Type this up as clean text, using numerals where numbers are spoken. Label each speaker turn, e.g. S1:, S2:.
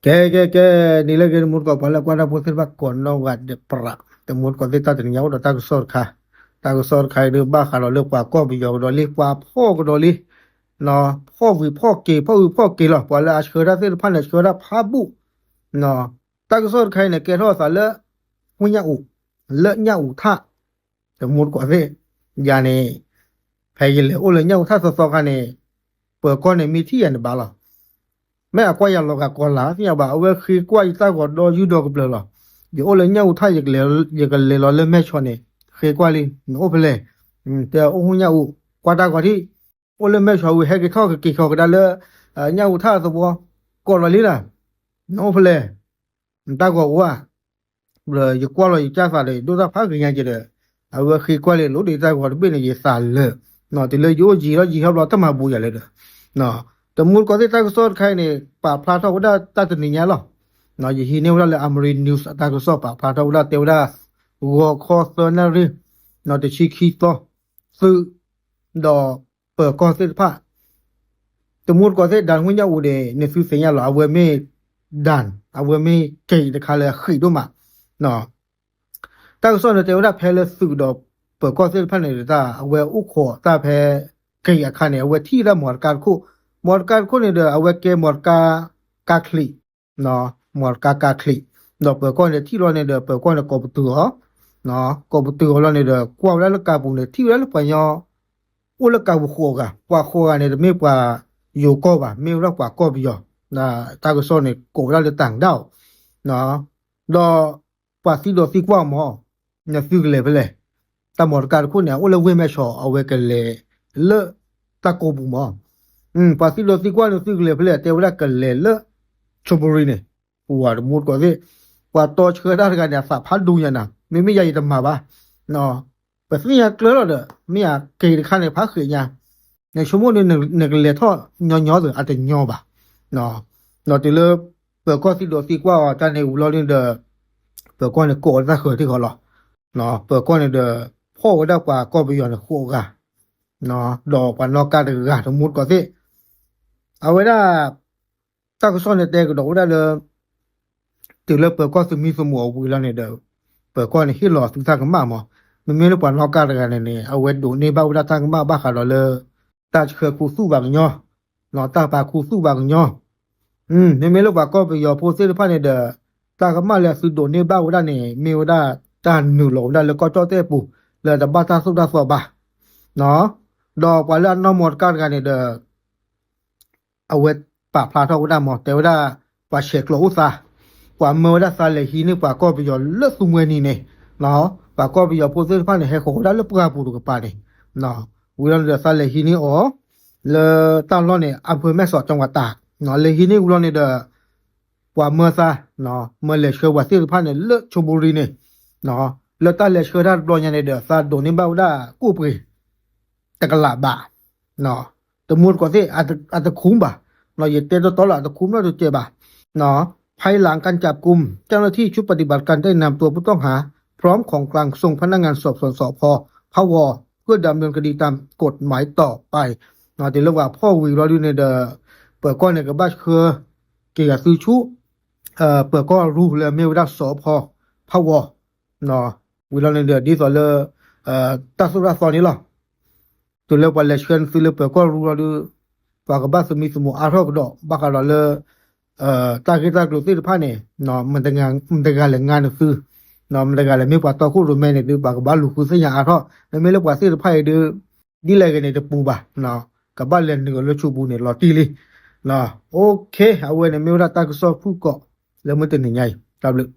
S1: แกนี่เลยมุดก็พอแล้วกว่าเราพูดถึงว่าก่อนเราวัดเดปราแต่มุดก็ที่ตาถึงยาวเราตากสอดค่ะตากสอดใครหรือบ้าค่ะเราเลือกว่าก็ไปยาวเราเรียกว่าพ่อก็เราเรียกเนาะพ่อวิพ่อเกพ่อวิพ่อเกหรอพอแล้วเชื่อได้ที่พันเชื่อได้พาบุเนาะตากสอดใครเนี่ยแกทอดสารเลหุ่นยาอุเลญาอุท่าแต่มุดก็ที่ยานี่แพ้ยิเลยโอ้เลยญาอุท่าสอดกันเนี่ยเปิดก้อนเนี่ยมีที่อันบ้าหรอ ไม่อะกว่าอย่างเรากับคนละที่แบบเอาไว้คือกว่าอีตาก็ดอยูดอกเปล่าหรอเดี๋ยวโอ้เลยเนี่ยอุทัยอยากเลยเราเล่นไม่ชนเนี่ยคือกว่าเลยโอ้ไปเลยแต่โอ้หุ่นเนี่ยอุกว่าตากว่าที่โอ้เล่นไม่ชอบให้กี่ข้อกี่ข้อก็ได้เลยเนี่ยอุทัยตัวก็เราลีละโอ้ไปเลยตากว่าเลยอยู่กว่าเราอยู่จ้าสาเลยดูตาพักยังไงจะเลยเอาไว้คือกว่าเลยรู้ดีตากว่าเป็นยังสาเลยเนาะแต่เลยโยจีเราจีเขาเราต้องมาบูอย่างเลยเนาะ แต่มูลก็ที่ตากสอดใครเนี่ยป่าพลาทว่าได้ตัดนี่เนี่ยหรอเนาะยี่เนี่ยว่าเลยอเมรินนิวส์ตากสอดป่าพลาทว่าได้เทวดาวัวคอสเนอรี่เนาะแต่ชิคิโตซื้อดอกเปิดก็เสียผ้าแต่มูลก็ที่ดันหุ่นยาอูเดเนี่ยซื้อเสียงหรอเอาไว้ไม่ดันเอาไว้ไม่เกยแต่คาเลยขึ้นด้วยมาเนาะตากสอดเนี่ยเทวดาเพลซื้อดอกเปิดก็เสียผ้าเนี่ยตาเอาไว้อุโคตาเพเกยอาคารเนี่ยเอาไว้ที่ละหมวดการคู่ Morka ko ne da aweke morka kakli no morka kakli do pe ko ne thi lo ne da pe ko ne ko butu ho no ko butu lo ne da kwa la ka bu ne thi la pa nyo u la ka bu kho ga kwa kho ga ne da me kwa yo ko ba me ra kwa ko bi yo na ta ko so ne ko la le tang dao no do pa si do si kwa mo ne fi le le ta morka ko ne u le we me sho aweke le ta ko bu mo ภาษีรถที่กว่าเราซื้อเลยเพื่อเที่ยวได้กันเลยละชลบุรีเนี่ยว่าหมดก็สิว่าต่อเชื่อได้กันเนี่ยสับพัดดูอย่างน่ะไม่ใหญ่ธรรมะบ้าเนาะแต่สิ่งที่เกลือเลยไม่อยากเกิดขั้นในพักเขียนในชั่วโมงหนึ่งเลยทอดย่อๆหรืออาจจะย่อบ่าเนาะเนาะที่เลิกเปิดก้อนที่รถที่กว่าจะในอุโรนี่เด้อเปิดก้อนในโกดซะเขือที่เขาหรอเนาะเปิดก้อนในเด้อพ่อก็ได้กว่าก็ไปย้อนในโคกันเนาะดอกปันนอกการเดือดทั้งหมดก็สิ เอาไว้ได้ถ้าก็ซ่อนในเตะก็ดอกได้เลยถึงแล้วเปิดก็สมีสมองวิลาเนี่ยเด้อเปิดก็ในที่หลอดถึงทางกันมาหมอมันมีรูปปั้นนอกการกันเนี่ยเอาไว้ดูในบ้านวิลาทางกันมาบ้าขาดเลยตาเคยคู่สู้บางย่อหนอตาปาคู่สู้บางย่อในเมลูกว่าก็ไปยอโพสต์ผ้าเนี่ยเด้อตากันมาเลยสุดโดนในบ้านวิลาเนี่ยมีวิลาตาหนูหลงได้แล้วก็จ้อเตะปูเลยแต่บ้าตาสุดาสอบบ้าเนาะดอกว่าแล้วน้องหมดการกันเนี่ยเด้อ เอาไว้ปะพลาทอกได้หมดแต่ว่าปะเชกโลอุซากว่าเมื่อได้ซาเลฮีนี่ปะก็ไปยอเลือกสมวยนี่เนี่ยเนาะปะก็ไปยอโพสต์ฟ้าเนี่ยให้เขาได้เลือกปลาปูดูกับปลาเนี่ยเนาะวิลาเดซาเลฮีนี่อ๋อเลตั้งล้อเนี่ยอำเภอแม่สอดจังหวัดตากเนาะเลฮีนี่วิลาเนี่ยเดกว่าเมื่อซาเนาะเมื่อเลเชอร์วัดที่ฟ้าเนี่ยเลือกชลบุรีเนี่ยเนาะเลตั้งเลเชอร์ได้รอยเนี่ยเดซาโดนิบ้าได้กู้ปรีแต่กะลาบ่าเนาะแต่มูลกว่าที่อาจจะคุ้มบ่าเราอย่าเตะตัวละแต่คุ้มแล้วตัวเจ็บบ่าเนาะภายหลังการจับกุมเจ้าหน้าที่ชุดปฏิบัติการได้นำตัวผู้ต้องหาพร้อมของกลางส่งพนักงานสอบสวนสพพวเพื่อดำเนินคดีตามกฎหมายต่อไปเนาะแต่เรื่องว่าพ่อวีรอดูในเดเปิดก้อนในกระบะคือเกี่ยวกับซื้อชุเปิดก้อนรู้เลยไม่ได้สพพวเนาะวีรอในเดดีต่อเลยตัดสุราสอนนี้หรอตัวเล็กวันเล็กเชิญฟิลิปเปิดก้อนรู้เราดูปากกาสมีสมุอาร์ทอกดอกบักเราเลยตากิตากลุสิผ้าเนี่ยเนาะมันแต่งานงานคือเนาะมันแต่งานเลยไม่กว่าตัวคู่รูแม่เนี่ยดูปากกาลูกคือเสียอาร์ทอกแล้วไม่เล็กกว่าสิผ้าดูดีเลยกันเนี่ยจะปูบ่าเนาะกับบ้านเรียนหนึ่งแล้วชูบูเนี่ยหล่อตีเลยเนาะโอเคเอาไว้เนี่ยไม่ว่าตากสอบผู้เกาะแล้วมันจะหนึ่งไงครับเลย